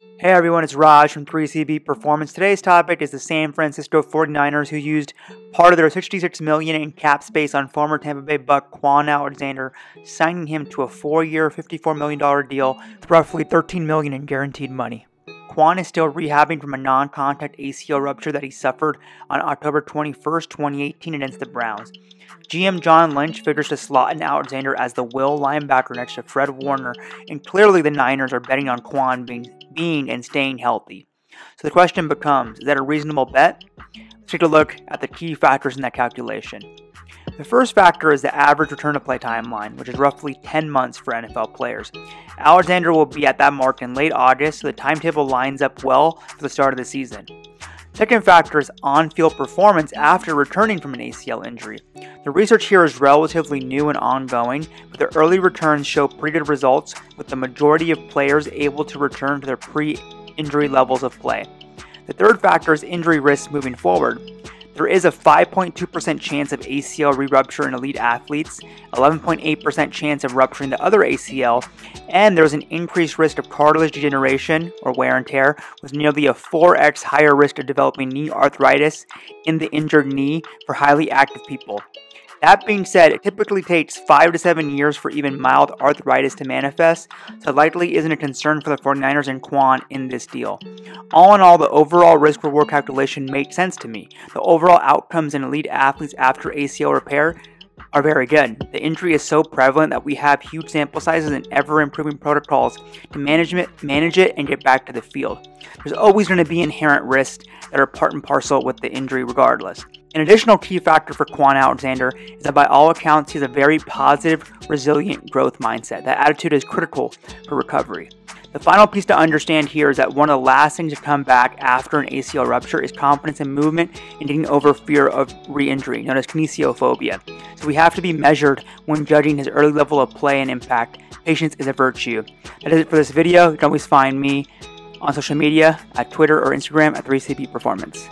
Hey everyone, it's Raj from 3CB Performance. Today's topic is the San Francisco 49ers, who used part of their $66 million in cap space on former Tampa Bay Buck Kwon Alexander, signing him to a 4-year, $54 million deal with roughly $13 million in guaranteed money. Kwon is still rehabbing from a non-contact ACL rupture that he suffered on October 21st, 2018 against the Browns. GM John Lynch figures to slot in Alexander as the will linebacker next to Fred Warner, and clearly the Niners are betting on Kwon being and staying healthy. So the question becomes, is that a reasonable bet? Let's take a look at the key factors in that calculation. The first factor is the average return to play timeline, which is roughly 10 months for NFL players. Alexander will be at that mark in late August, so the timetable lines up well for the start of the season. Second factor is on-field performance after returning from an ACL injury. The research here is relatively new and ongoing, but the early returns show pretty good results, with the majority of players able to return to their pre-injury levels of play. The third factor is injury risk moving forward. There is a 5.2% chance of ACL re-rupture in elite athletes, 11.8% chance of rupturing the other ACL, and there's an increased risk of cartilage degeneration or wear and tear, with nearly a 4x higher risk of developing knee arthritis in the injured knee for highly active people. That being said, it typically takes 5 to 7 years for even mild arthritis to manifest, so likely isn't a concern for the 49ers and Kwon in this deal. All in all, the overall risk-reward calculation makes sense to me. The overall outcomes in elite athletes after ACL repair are very good. The injury is so prevalent that we have huge sample sizes and ever-improving protocols to manage it and get back to the field. There's always going to be inherent risks that are part and parcel with the injury regardless. An additional key factor for Kwon Alexander is that by all accounts, he has a very positive, resilient growth mindset. That attitude is critical for recovery. The final piece to understand here is that one of the last things to come back after an ACL rupture is confidence in movement and getting over fear of re-injury, known as kinesiophobia. So we have to be measured when judging his early level of play and impact. Patience is a virtue. That is it for this video. You can always find me on social media at Twitter or Instagram at 3CB Performance.